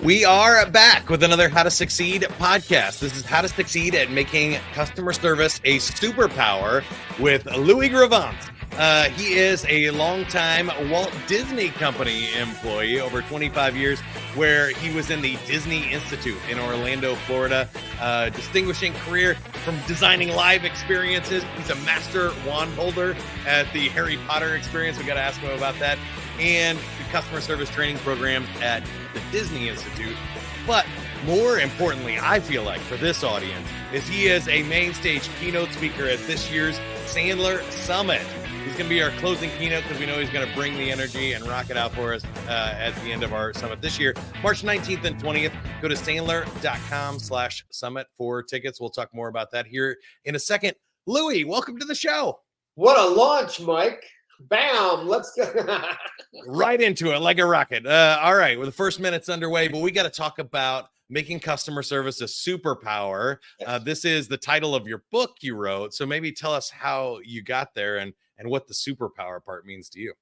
We are back with another How to Succeed podcast. This is How to Succeed at Making Customer Service a Superpower with Louie Gravance. He is a longtime Walt Disney Company employee, over 25 years, where he was in the Disney Institute in Orlando, Florida. Distinguishing career from designing live experiences. He's a master wand holder at the Harry Potter experience. We got to ask him about that. And the customer service training program at the Disney Institute. But more importantly, I feel like for this audience, is he is a main stage keynote speaker at this year's Sandler Summit. He's going to be our closing keynote because we know he's going to bring the energy and rock it out for us at the end of our summit this year, March 19th and 20th. Go to sandler.com/summit for tickets. We'll talk more about that here in a second. Louie, welcome to the show. What a launch, Mike. Bam, let's go. Right into it like a rocket. All right, well, the first minute's underway, but we got to talk about making customer service a superpower. This is the title of your book you wrote. So maybe tell us how you got there and what the superpower part means to you.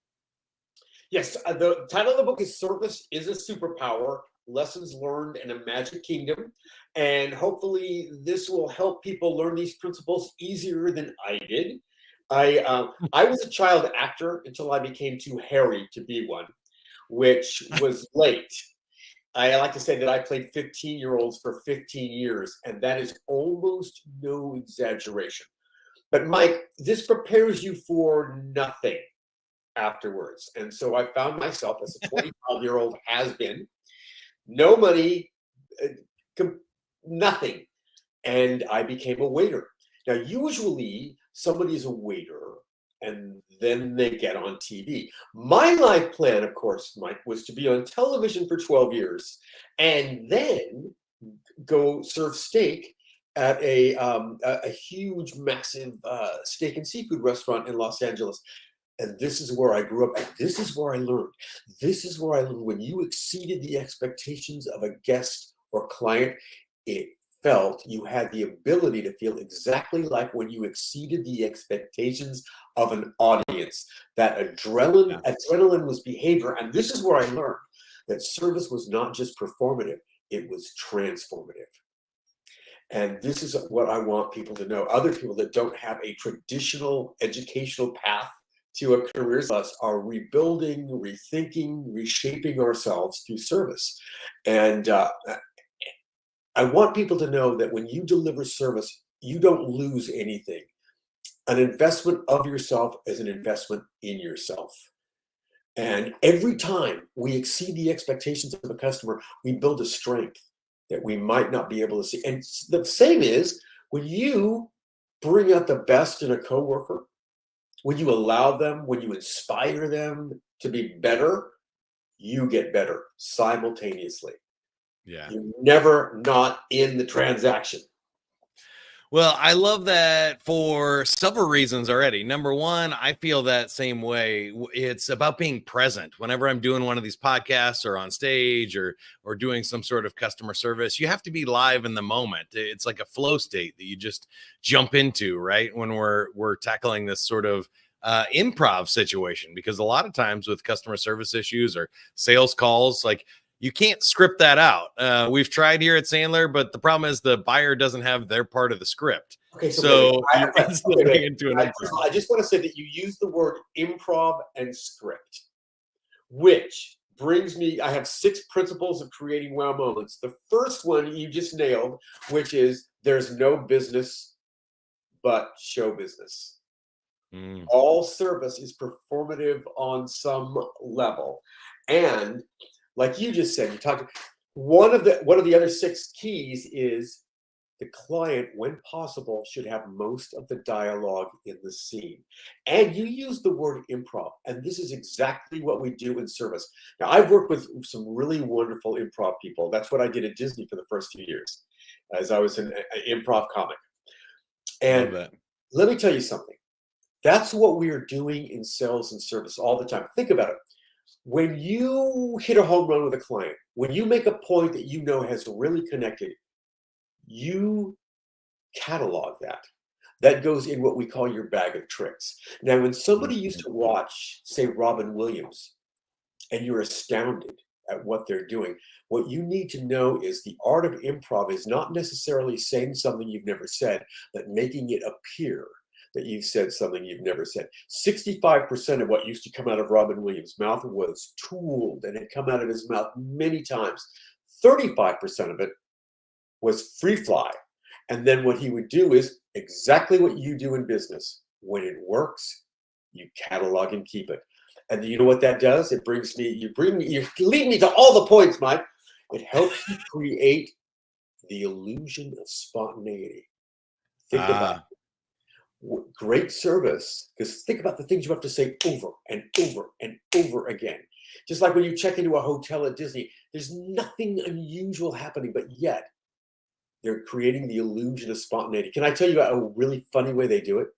Yes, the title of the book is Service is a Superpower, Lessons Learned in a Magic Kingdom. And hopefully this will help people learn these principles easier than I did. I was a child actor until I became too hairy to be one, which was late. I like to say that I played 15-year-olds for 15 years, and that is almost no exaggeration. But Mike, this prepares you for nothing afterwards. And so I found myself as a 25-year-old has-been, no money, nothing. And I became a waiter. Now, usually somebody is a waiter and then they get on TV. My life plan, of course, Mike, was to be on television for 12 years and then go serve steak at a huge, massive steak and seafood restaurant in Los Angeles. And this is where I grew up. And this is where I learned. This is where I learned when you exceeded the expectations of a guest or client, it felt you had the ability to feel exactly like when you exceeded the expectations of an audience. That adrenaline was behavior. And this is where I learned that service was not just performative, it was transformative. And this is what I want people to know. Other people that don't have a traditional educational path to a career us are rebuilding, rethinking, reshaping ourselves through service. And I want people to know that when you deliver service, you don't lose anything. An investment of yourself is an investment in yourself. And every time we exceed the expectations of a customer, we build a strength that we might not be able to see. And the same is when you bring out the best in a coworker, when you allow them, when you inspire them to be better, you get better simultaneously. Yeah. You're never not in the transaction. Well, I love that for several reasons already. Number one, I feel that same way. It's about being present. Whenever I'm doing one of these podcasts or on stage or doing some sort of customer service, you have to be live in the moment. It's like a flow state that you just jump into, right? When we're tackling this sort of improv situation, because a lot of times with customer service issues or sales calls, like, you can't script that out. We've tried here at Sandler, but the problem is the buyer doesn't have their part of the script. Okay, so I just want to say that you use the word improv and script, which brings me, I have 6 principles of creating wow moments. The first one you just nailed, which is there's no business but show business. All service is performative on some level. And like you just said, you talked. One of the other 6 keys is the client, when possible, should have most of the dialogue in the scene. And you use the word improv, and this is exactly what we do in service. Now, I've worked with some really wonderful improv people. That's what I did at Disney for the first few years, as I was an improv comic. And let me tell you something. That's what we are doing in sales and service all the time. Think about it. When you hit a home run with a client, when you make a point that you know has really connected, you catalog that. That goes in what we call your bag of tricks. Now, when somebody used to watch, say, Robin Williams, and you're astounded at what they're doing. What you need to know is the art of improv is not necessarily saying something you've never said, but making it appear that you've said something you've never said. 65% of what used to come out of Robin Williams' mouth was tooled and had come out of his mouth many times. 35% of it was free fly. And then what he would do is exactly what you do in business. When it works, you catalog and keep it. And you know what that does? It brings me, you lead me to all the points, Mike. It helps you create the illusion of spontaneity. Think about it. Great service, because think about the things you have to say over and over and over again. Just like when you check into a hotel at Disney, there's nothing unusual happening, but yet they're creating the illusion of spontaneity. Can I tell you a really funny way they do it?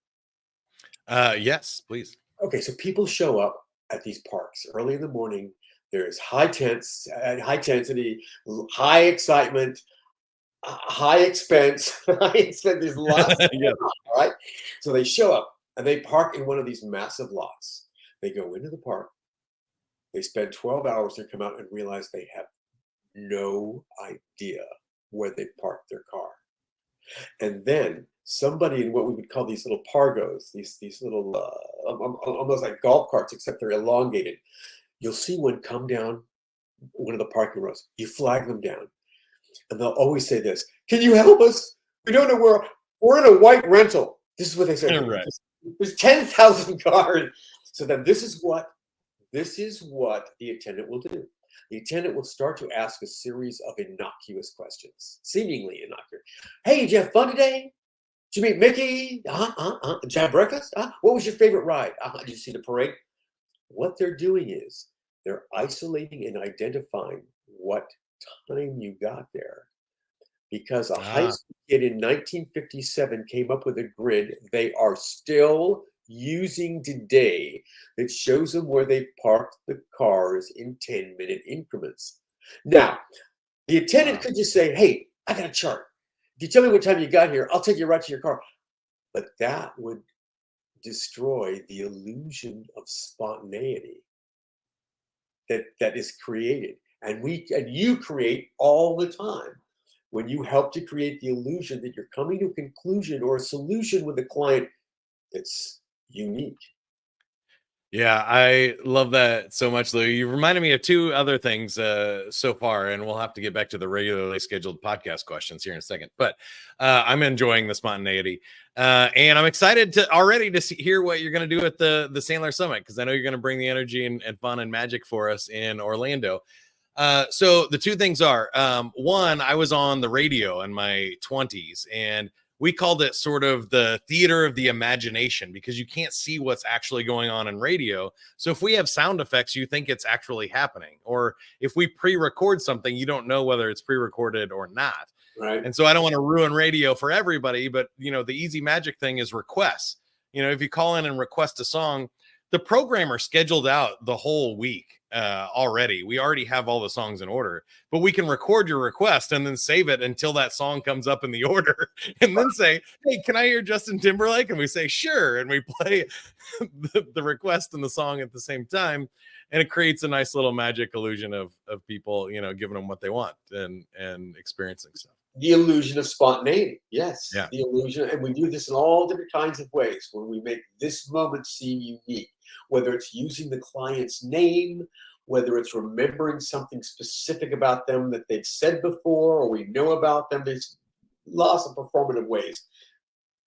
Yes, please. Okay, so people show up at these parks early in the morning. There's high intensity, high excitement, high expense. There's lots of Yeah. all right. So they show up and they park in one of these massive lots. They go into the park. They spend 12 hours and come out and realize they have no idea where they parked their car. And then somebody in what we would call these little pargos, these little almost like golf carts, except they're elongated. You'll see one come down one of the parking rows. You flag them down. And they'll always say this: "Can you help us? We don't know where we're in a white rental." This is what they say. Right. There's 10,000 cars. So then this is what the attendant will do. The attendant will start to ask a series of innocuous questions, seemingly innocuous. "Hey, did you have fun today? Did you meet Mickey? Did you have breakfast? What was your favorite ride? Did you see the parade?" What they're doing is they're isolating and identifying what time you got there. Because a high school kid in 1957 came up with a grid they are still using today that shows them where they parked the cars in 10-minute increments. Now, the attendant could just say, "Hey, I got a chart. If you tell me what time you got here, I'll take you right to your car." But that would destroy the illusion of spontaneity that is created. And you create all the time when you help to create the illusion that you're coming to a conclusion or a solution with a client that's unique. Yeah, I love that so much, Louie. You reminded me of two other things so far, and we'll have to get back to the regularly scheduled podcast questions here in a second. But I'm enjoying the spontaneity, and I'm excited to hear what you're going to do at the Sandler Summit, because I know you're going to bring the energy and fun and magic for us in Orlando. So the two things are, one, I was on the radio in my 20s, and we called it sort of the theater of the imagination, because you can't see what's actually going on in radio. So if we have sound effects, you think it's actually happening. Or if we pre-record something, you don't know whether it's pre-recorded or not. Right. And so I don't want to ruin radio for everybody, but the easy magic thing is requests. If you call in and request a song, the programmer scheduled out the whole week already. We already have all the songs in order, but we can record your request and then save it until that song comes up in the order, and then say, "Hey, can I hear Justin Timberlake?" And we say, "Sure." And we play the request and the song at the same time. And it creates a nice little magic illusion of people, giving them what they want and experiencing stuff. The illusion of spontaneity. Yes. Yeah. The illusion. And we do this in all different kinds of ways when we make this moment seem unique, whether it's using the client's name, whether it's remembering something specific about them that they've said before or we know about them. There's lots of performative ways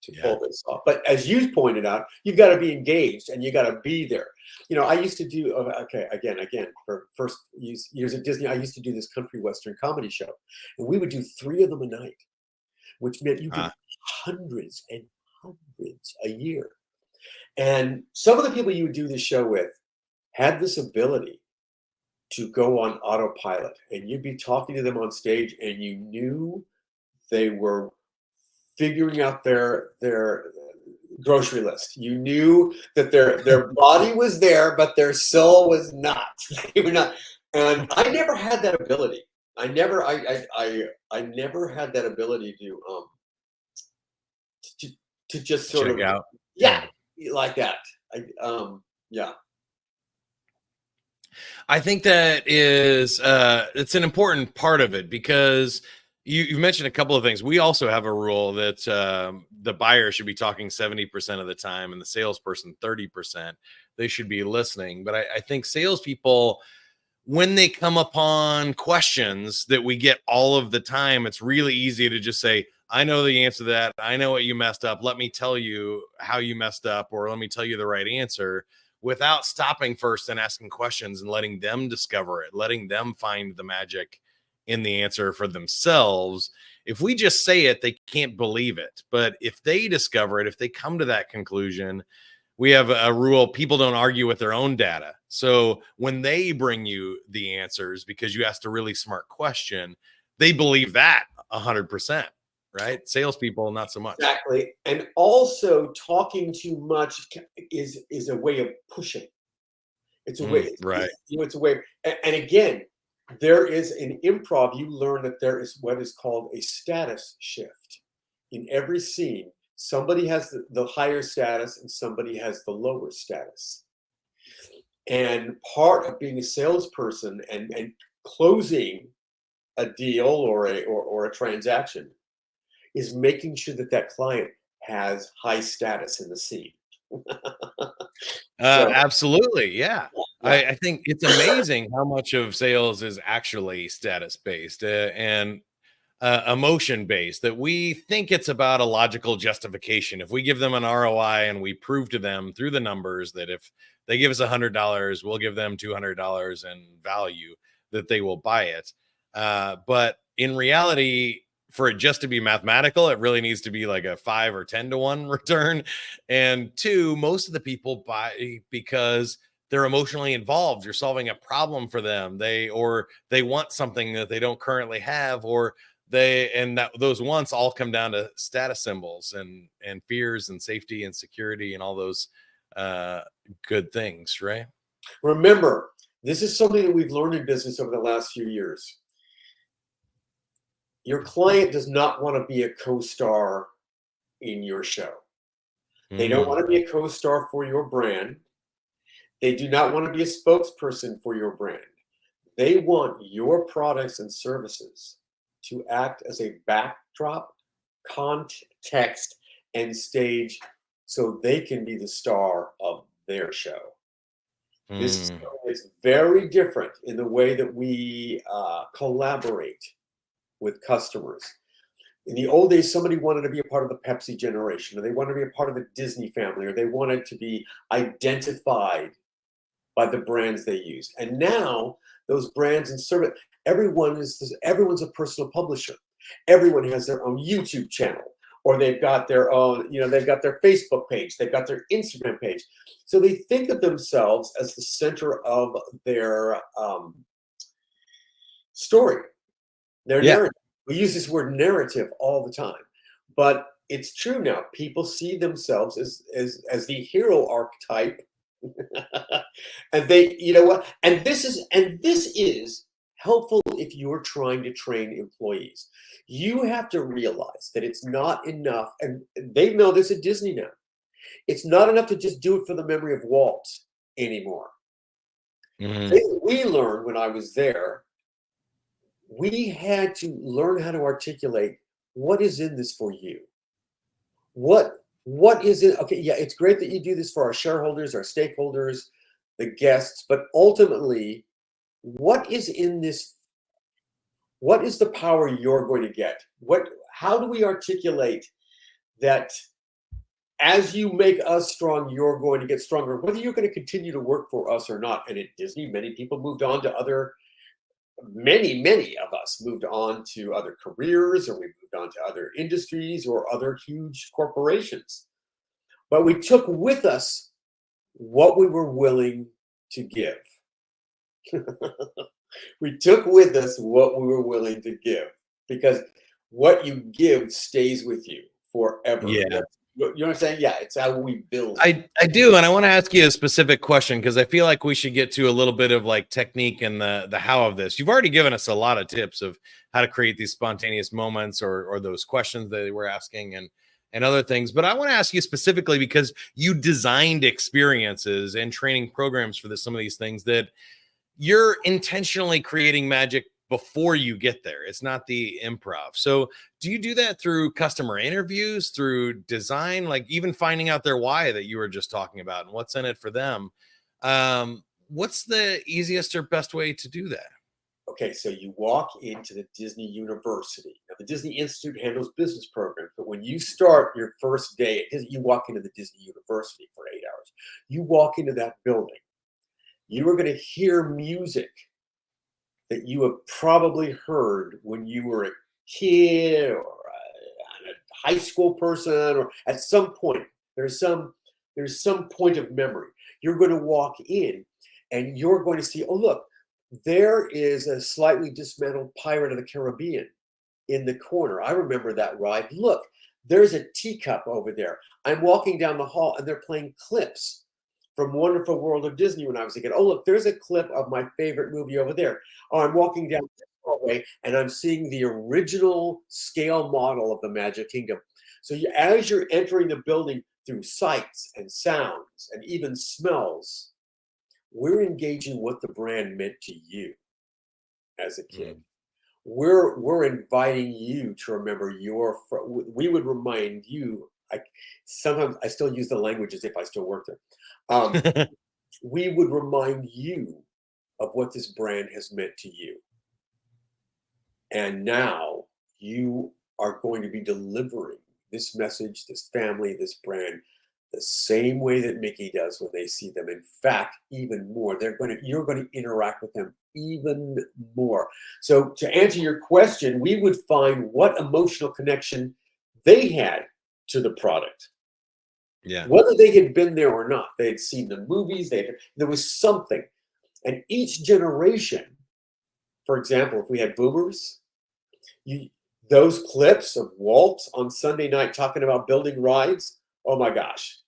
to pull this off. But as you pointed out, you've got to be engaged and you got to be there. I used to do, again, for first years at Disney, I used to do this country western comedy show. And we would do 3 of them a night, which meant you did hundreds and hundreds a year. And some of the people you would do this show with had this ability to go on autopilot. And you'd be talking to them on stage and you knew they were figuring out their grocery list. You knew that their body was there, but their soul was not. They were not. And I never had that ability. I never had that ability to just sort check of out. Yeah, like that. Yeah. I think that is it's an important part of it, because you mentioned a couple of things. We also have a rule that the buyer should be talking 70% of the time and the salesperson 30%. They should be listening. But I think salespeople, when they come upon questions that we get all of the time, it's really easy to just say, I know the answer to that. I know what you messed up. Let me tell you how you messed up, or let me tell you the right answer, without stopping first and asking questions and letting them discover it, letting them find the magic in the answer for themselves. If we just say it, they can't believe it. But if they discover it, if they come to that conclusion, we have a rule: people don't argue with their own data. So when they bring you the answers because you asked a really smart question, they believe that 100%, right? Salespeople, not so much. Exactly. And also, talking too much is a way of pushing. It's a way, Right. it's a way. And again, there is in improv, you learn that there is what is called a status shift. In every scene, somebody has the higher status and somebody has the lower status. And part of being a salesperson and closing a deal or a transaction is making sure that that client has high status in the scene. So, Absolutely. Yeah. yeah. I think it's amazing how much of sales is actually status based and emotion based, that we think it's about a logical justification. If we give them an ROI and we prove to them through the numbers that if they give us $100, we'll give them $200 in value, that they will buy it. But in reality, for it just to be mathematical, it really needs to be like a 5 or 10 to 1 return. And two, most of the people buy because they're emotionally involved. You're solving a problem for them. They want something that they don't currently have, or those wants all come down to status symbols and fears and safety and security and all those good things, right? Remember, this is something that we've learned in business over the last few years. Your client does not want to be a co-star in your show. They don't want to be a co-star for your brand. They do not want to be a spokesperson for your brand. They want your products and services to act as a backdrop, context, and stage so they can be the star of their show. This is very different in the way that we collaborate with customers. In the old days, somebody wanted to be a part of the Pepsi generation, or they wanted to be a part of the Disney family, or they wanted to be identified by the brands they used. And now those brands and service, everyone's a personal publisher. Everyone has their own YouTube channel, or they've got their own, they've got their Facebook page, they've got their Instagram page. So they think of themselves as the center of their story, their narrative. We use this word narrative all the time, but it's true now. People see themselves as the hero archetype. And they, and this is helpful if you're trying to train employees. You have to realize that it's not enough, and they know this at Disney now. It's not enough to just do it for the memory of Walt anymore. We learned when I was there, we had to learn how to articulate what is in this for you. What is it? Okay, yeah, it's great that you do this for our shareholders, our stakeholders, the guests, but ultimately, what is in this? What is the power you're going to get? How do we articulate that as you make us strong, you're going to get stronger, whether you're going to continue to work for us or not? And at Disney, many people moved on to many of us moved on to other careers, or we moved on to other industries or other huge corporations. But we took with us what we were willing to give. We took with us what we were willing to give, because what you give stays with you forever. Yeah. You know what I'm saying? Yeah, it's how we build. I do, and I want to ask you a specific question, because I feel like we should get to a little bit of like technique and the how of this. You've already given us a lot of tips of how to create these spontaneous moments or those questions that we're asking and other things. But I want to ask you specifically, because you designed experiences and training programs for some of these things that you're intentionally creating magic before you get there. It's not the improv. So do you do that through customer interviews, through design, like even finding out their why that you were just talking about and what's in it for them? What's the easiest or best way to do that? Okay, so you walk into the Disney University. Now, the Disney Institute handles business programs, but when you start your first day at Disney, you walk into the Disney University for 8 hours. You walk into that building, you are going to hear music that you have probably heard when you were a kid or a high school person, or at some point. There's some point of memory. You're going to walk in and you're going to see, oh, look, there is a slightly dismantled Pirate of the Caribbean in the corner. I remember that ride. Look, there's a teacup over there. I'm walking down the hall and they're playing clips from Wonderful World of Disney when I was a kid. Oh, look, there's a clip of my favorite movie over there. Oh, I'm walking down this hallway and I'm seeing the original scale model of the Magic Kingdom. So as you're entering the building through sights and sounds and even smells, we're engaging what the brand meant to you as a kid. We're inviting you to remember we would remind you. Sometimes I still use the language as if I still work there. We would remind you of what this brand has meant to you. And now you are going to be delivering this message, this family, this brand, the same way that Mickey does when they see them. In fact, even more. You're going to interact with them even more. So to answer your question, we would find what emotional connection they had to the product. Yeah. Whether they had been there or not, they had seen the movies, there was something. And each generation, for example, if we had boomers, those clips of Walt on Sunday night talking about building rides, oh my gosh,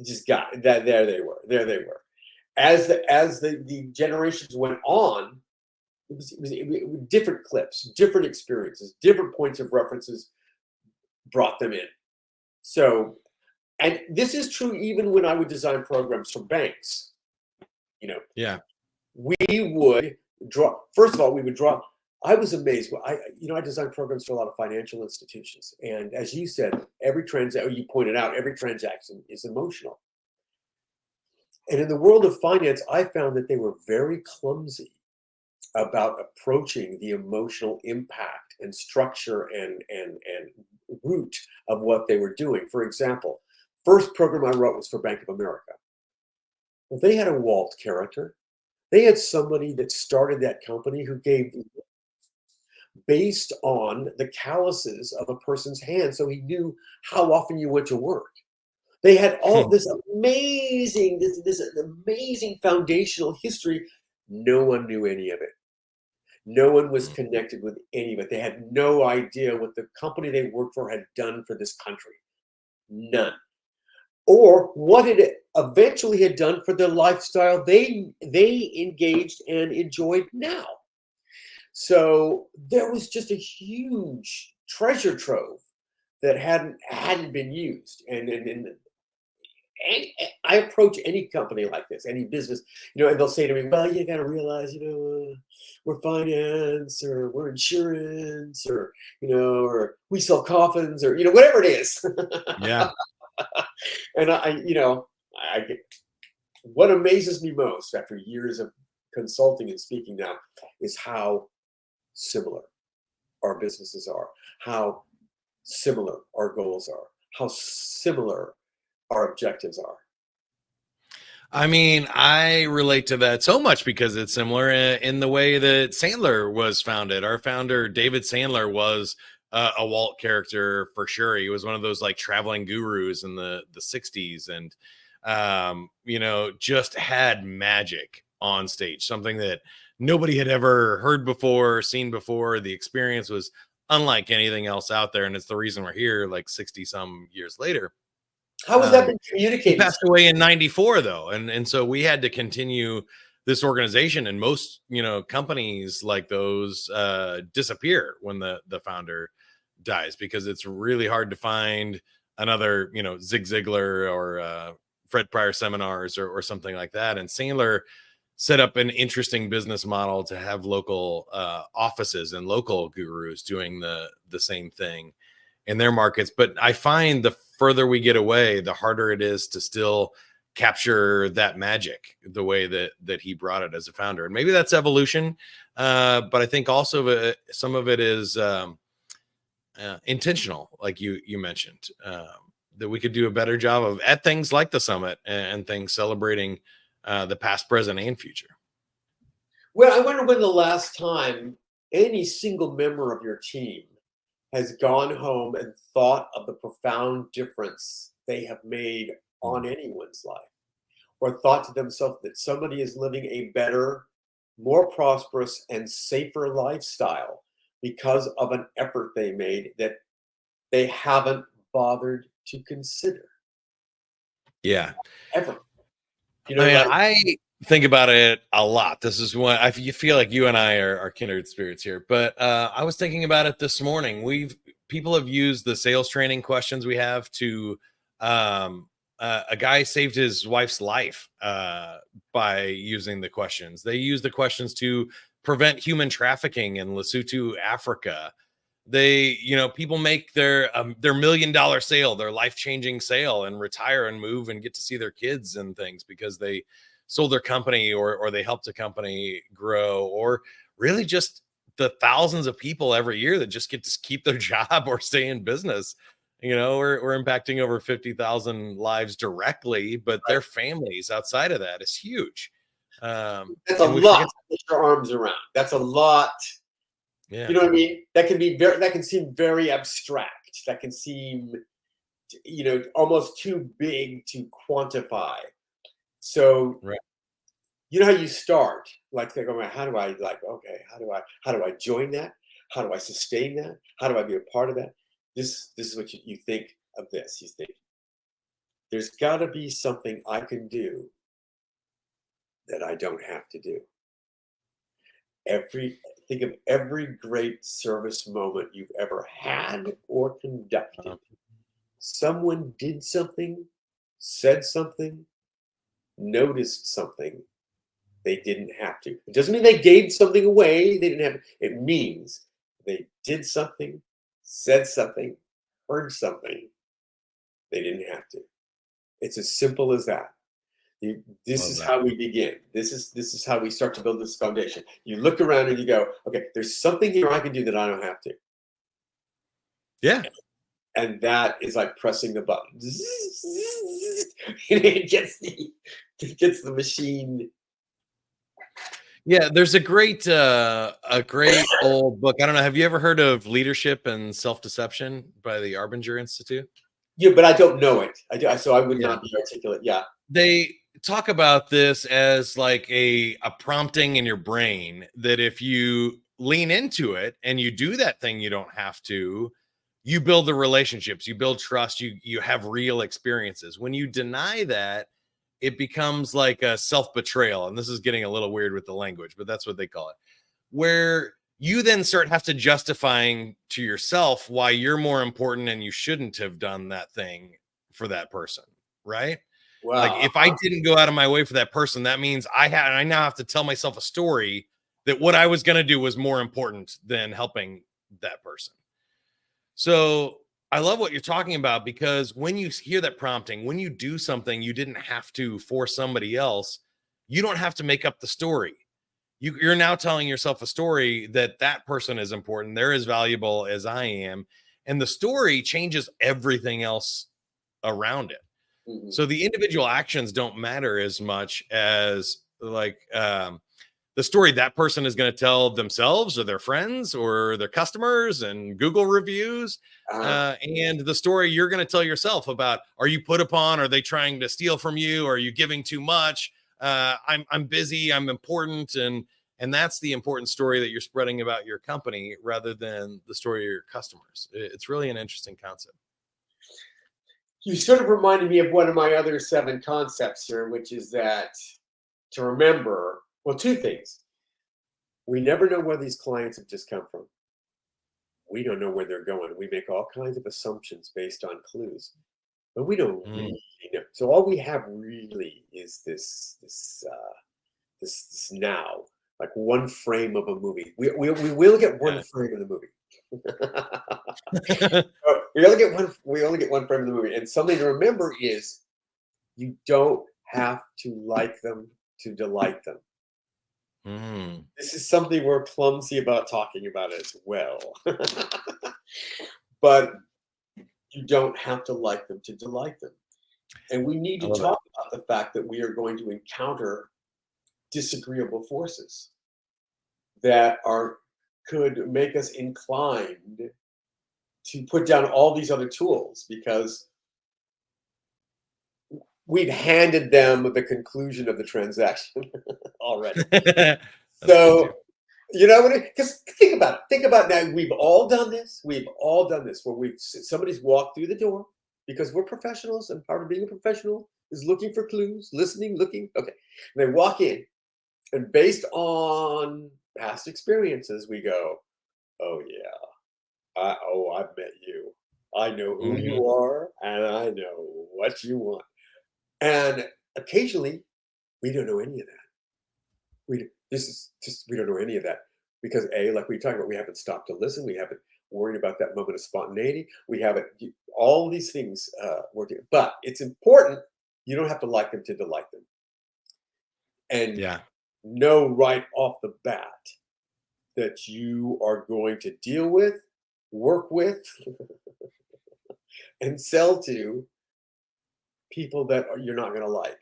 just got that. There they were. As the generations went on, it was different clips, different experiences, different points of references brought them in. So, and this is true even when I would design programs for banks. Yeah. We would draw. First of all, we would draw. I was amazed. I designed programs for a lot of financial institutions, and as you said, you pointed out, every transaction is emotional. And in the world of finance, I found that they were very clumsy about approaching the emotional impact and structure and root of what they were doing. For example, first program I wrote was for Bank of America. Well, they had a Walt character. They had somebody that started that company who gave based on the calluses of a person's hand, so he knew how often you went to work. They had all this amazing foundational history. No one knew any of it. No one was connected with any of it. They had no idea what the company they worked for had done for this country. None. Or what it eventually had done for the lifestyle they engaged and enjoyed now. So there was just a huge treasure trove that hadn't been used. And I approach any company like this, any business, and they'll say to me, well, you got to realize, we're finance, or we're insurance, or, or we sell coffins, or, whatever it is. Yeah. And I get, what amazes me most after years of consulting and speaking now is how similar our businesses are, how similar our goals are, how similar our objectives are. I mean, I relate to that so much because it's similar in the way that Sandler was founded. Our founder, David Sandler, was a Walt character for sure. He was one of those like traveling gurus in the 60s and, just had magic on stage, something that nobody had ever heard before, seen before. The experience was unlike anything else out there. And it's the reason we're here like 60 some years later. How has that been He communicated? passed away in 94 though. And so we had to continue this organization, and most, companies like those disappear when the founder dies, because it's really hard to find another, Zig Ziglar or Fred Pryor seminars or something like that. And Sandler set up an interesting business model to have local offices and local gurus doing the same thing in their markets. But I find the further we get away, the harder it is to still capture that magic the way that he brought it as a founder. And maybe that's evolution, but I think also some of it is intentional, like you mentioned, that we could do a better job of at things like the summit and things celebrating the past, present, and future. Well, I wonder when the last time any single member of your team has gone home and thought of the profound difference they have made on anyone's life, or thought to themselves that somebody is living a better, more prosperous, and safer lifestyle because of an effort they made that they haven't bothered to consider. Yeah. Ever. I mean, I think about it a lot. This is what you feel like you and I are kindred spirits here. But I was thinking about it this morning. People have used the sales training questions we have to a guy saved his wife's life by using the questions. They use the questions to prevent human trafficking in Lesotho, Africa. People make their $1 million sale, their life-changing sale, and retire and move and get to see their kids and things because they sold their company or they helped a company grow, or really just the thousands of people every year that just get to keep their job or stay in business. We're impacting over 50,000 lives directly, but their families outside of that is huge. That's a lot to put your arms around. That's a lot. Yeah. You know what I mean? That can seem very abstract. That can seem, almost too big to quantify. So, right. You know how you start? Like they're going, how do I how do I join that? How do I sustain that? How do I be a part of that? This is what you think of this. You think there's got to be something I can do that I don't have to do. Think of every great service moment you've ever had or conducted. Someone did something, said something, noticed something they didn't have to. It doesn't mean they gave something away. They didn't have. It means they did something, said something, heard something. They didn't have to. It's as simple as that. This is how we begin. This is how we start to build this foundation. You look around and you go, okay, there's something here I can do that I don't have to. Yeah. And that is like pressing the button. It gets the machine. Yeah, there's a great old book. I don't know. Have you ever heard of Leadership and Self-Deception by the Arbinger Institute? Yeah, but I don't know it. I do, so I would not be articulate. Yeah. They talk about this as like a prompting in your brain that if you lean into it and you do that thing you don't have to, you build the relationships, you build trust, you have real experiences. When you deny that, it becomes like a self-betrayal. And this is getting a little weird with the language, but that's what they call it, where you then have to justifying to yourself why you're more important and you shouldn't have done that thing for that person, right? Wow. Like if I didn't go out of my way for that person, that means I now have to tell myself a story that what I was going to do was more important than helping that person. So I love what you're talking about, because when you hear that prompting, when you do something you didn't have to for somebody else, you don't have to make up the story. You're now telling yourself a story that person is important. They're as valuable as I am. And the story changes everything else around it. Mm-hmm. So the individual actions don't matter as much as the story that person is going to tell themselves or their friends or their customers and Google reviews. And the story you're going to tell yourself about, are you put upon? Are they trying to steal from you? Are you giving too much? I'm busy, I'm important. And that's the important story that you're spreading about your company rather than the story of your customers. It's really an interesting concept. You sort of reminded me of one of my other 7 concepts here, which is that to remember, well, 2 things. We never know where these clients have just come from. We don't know where they're going. We make all kinds of assumptions based on clues, but we don't really know. So all we have really is this this now, like one frame of a movie. We only get one frame of the movie. we only get one frame of the movie. And something to remember is you don't have to like them to delight them. This is something we're clumsy about talking about as well. But you don't have to like them to delight them. And we need to talk about the fact that we are going to encounter disagreeable forces that could make us inclined to put down all these other tools because we've handed them the conclusion of the transaction already. So, because think about now, we've all done this. We've all done this where somebody's walked through the door because we're professionals, and part of being a professional is looking for clues, listening, looking. Okay. And they walk in, and based on past experiences, we go, oh, yeah. I've met you. I know who you are, and I know what you want. And occasionally, we don't know any of that. We don't know any of that because like we talked about, we haven't stopped to listen. We haven't worried about that moment of spontaneity. We haven't all these things working. But it's important. You don't have to like them to delight them. And know right off the bat that you are going to deal with, work with, and sell to people that you're not going to like.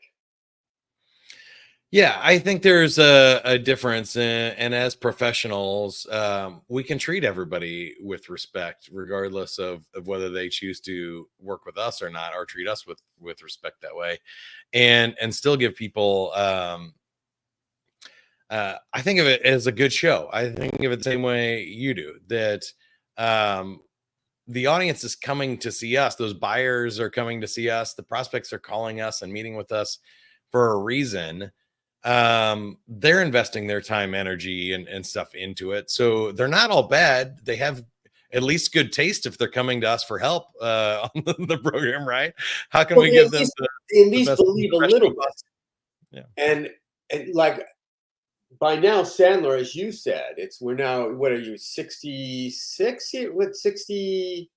Yeah, I think there's a difference, and as professionals, we can treat everybody with respect, regardless of whether they choose to work with us or not, or treat us with respect that way, and still give people. I think of it as a good show. I think of it the same way you do. That the audience is coming to see us. Those buyers are coming to see us. The prospects are calling us and meeting with us for a reason. They're investing their time, energy, and stuff into it. So they're not all bad. They have at least good taste if they're coming to us for help on the program, right? How can we give them at least believe a little bit? Yeah. And like by now, Sandler, as you said, we're now, what are you, 66? What, 60?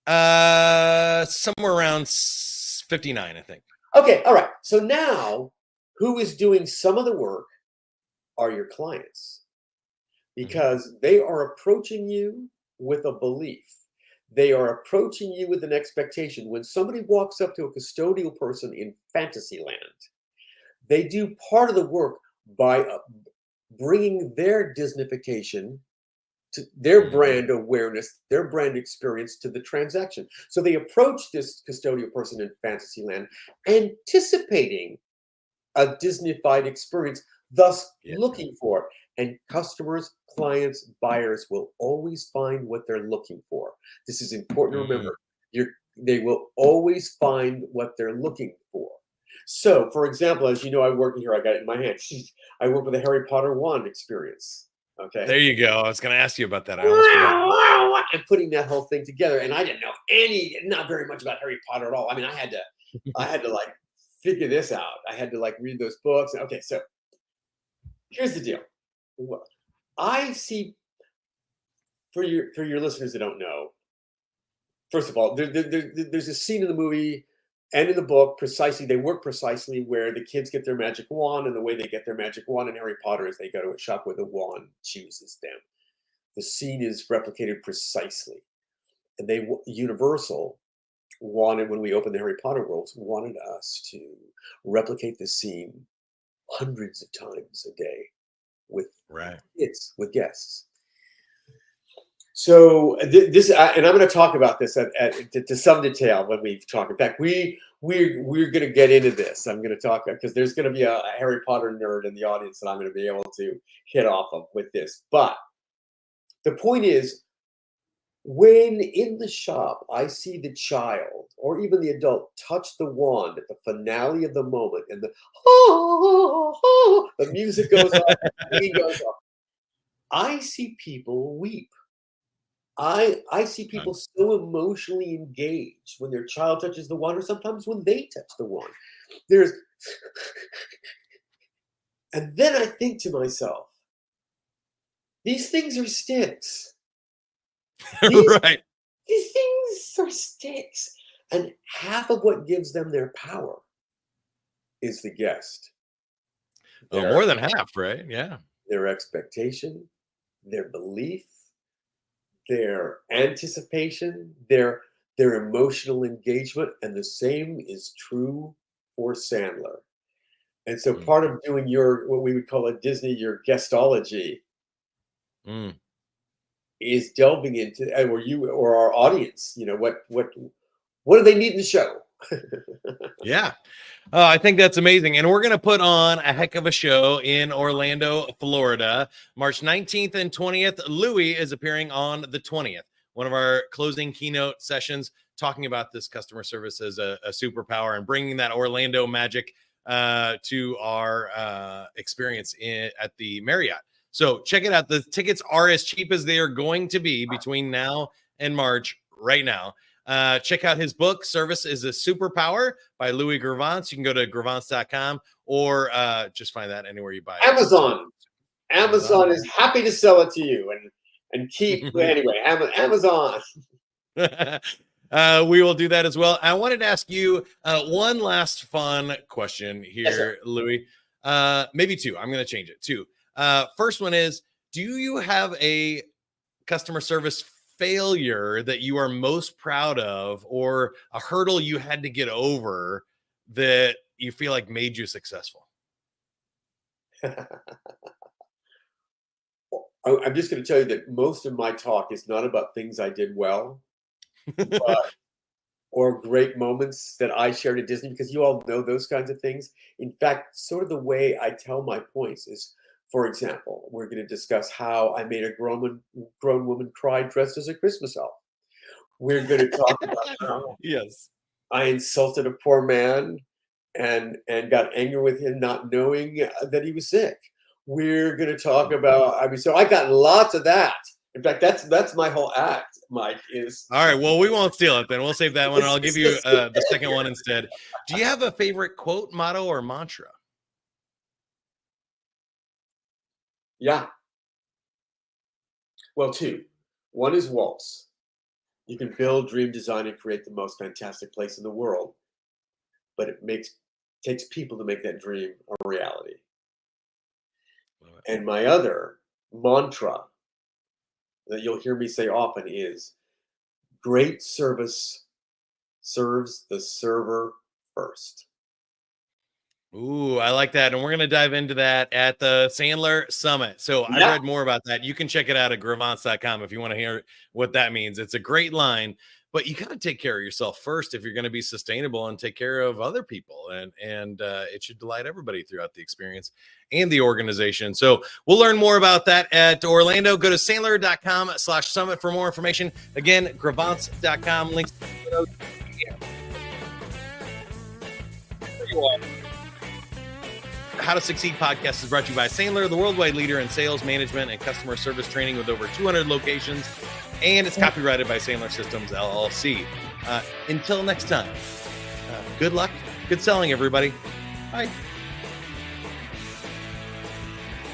Somewhere around 59, I think. Okay, all right. So now, who is doing some of the work are your clients, because they are approaching you with a belief. They are approaching you with an expectation. When somebody walks up to a custodial person in Fantasyland, they do part of the work by bringing their Disneyfication to their brand awareness, their brand experience to the transaction. So they approach this custodial person in Fantasyland anticipating a Disneyfied experience, thus looking for it. And customers, clients, buyers will always find what they're looking for. This is important to remember. They will always find what they're looking for. So, for example, as you know, I work here, I got it in my hand. I work with the Harry Potter wand experience. Okay. There you go. I was going to ask you about that. I almost forgot. And putting that whole thing together. And I didn't know not very much about Harry Potter at all. I mean, I had to like figure this out. I had to like read those books. Okay, so here's the deal. I see, for your listeners that don't know, first of all, there's a scene in the movie and in the book, they work precisely where the kids get their magic wand, and the way they get their magic wand in Harry Potter is they go to a shop where the wand chooses them. The scene is replicated precisely. And Universal wanted, when we opened the Harry Potter worlds, wanted us to replicate the scene hundreds of times a day with kids, with guests. So this, and I'm going to talk about this to some detail when we talk. In fact, we're going to get into this. I'm going to talk because there's going to be a Harry Potter nerd in the audience that I'm going to be able to hit off of with this. But the point is, when in the shop I see the child or even the adult touch the wand at the finale of the moment, and the music goes up, the scene goes up, I see people weep. I see people so emotionally engaged when their child touches the wand, or sometimes when they touch the wand. And then I think to myself, these things are sticks. These, Right. these things are sticks. And half of what gives them their power is the guest. Oh, Their, more than half, right? Yeah. their expectation, their belief, their anticipation, their emotional engagement, and the same is true for Sandler. And so Mm, part of doing your what we would call at Disney your guestology mm. is delving into or you or our audience, what do they need in the show? Yeah. Oh, I think that's amazing. And we're going to put on a heck of a show in Orlando, Florida, March 19th and 20th. Louie is appearing on the 20th, one of our closing keynote sessions, talking about this customer service as a superpower and bringing that Orlando magic to our experience at the Marriott. So check it out. The tickets are as cheap as they are going to be between now and March right now. Check out his book, Service is a Superpower by Louie Gravance. You can go to gravance.com or just find that anywhere you buy it. Amazon. Amazon is happy to sell it to you and keep anyway. Amazon. We will do that as well. I wanted to ask you one last fun question here, Yes, Louie. Maybe two. I'm going to change it. Two. First one is, do you have a customer service failure that you are most proud of, or a hurdle you had to get over that you feel like made you successful? I'm just going to tell you that most of my talk is not about things I did well, but, or great moments that I shared at Disney, because you all know those kinds of things. In fact, sort of the way I tell my points is, for example, we're going to discuss how I made a grown woman cry dressed as a Christmas elf. We're going to talk about how Yes. I insulted a poor man and got angry with him not knowing that he was sick. We're going to talk about, so I got lots of that. In fact, that's my whole act, Mike, is. All right. Well, we won't steal it then. We'll save that one. I'll give you the second one instead. Do you have a favorite quote, motto, or mantra? Yeah. Well, two. One is Walt's. You can build, dream, design, and create the most fantastic place in the world, but it takes people to make that dream a reality. And my other mantra that you'll hear me say often is, great service serves the server first. Ooh, I like that. And we're going to dive into that at the Sandler Summit. So I read more about that. You can check it out at gravance.com if you want to hear what that means. It's a great line, but you got to take care of yourself first if you're going to be sustainable and take care of other people. And it should delight everybody throughout the experience and the organization. So we'll learn more about that at Orlando. Go to sandler.com/summit for more information. Again, gravance.com. Links. There you are. How to Succeed podcast is brought to you by Sandler, the worldwide leader in sales management and customer service training with over 200 locations. And it's copyrighted by Sandler Systems, LLC. Until next time, good luck, good selling, everybody. Bye.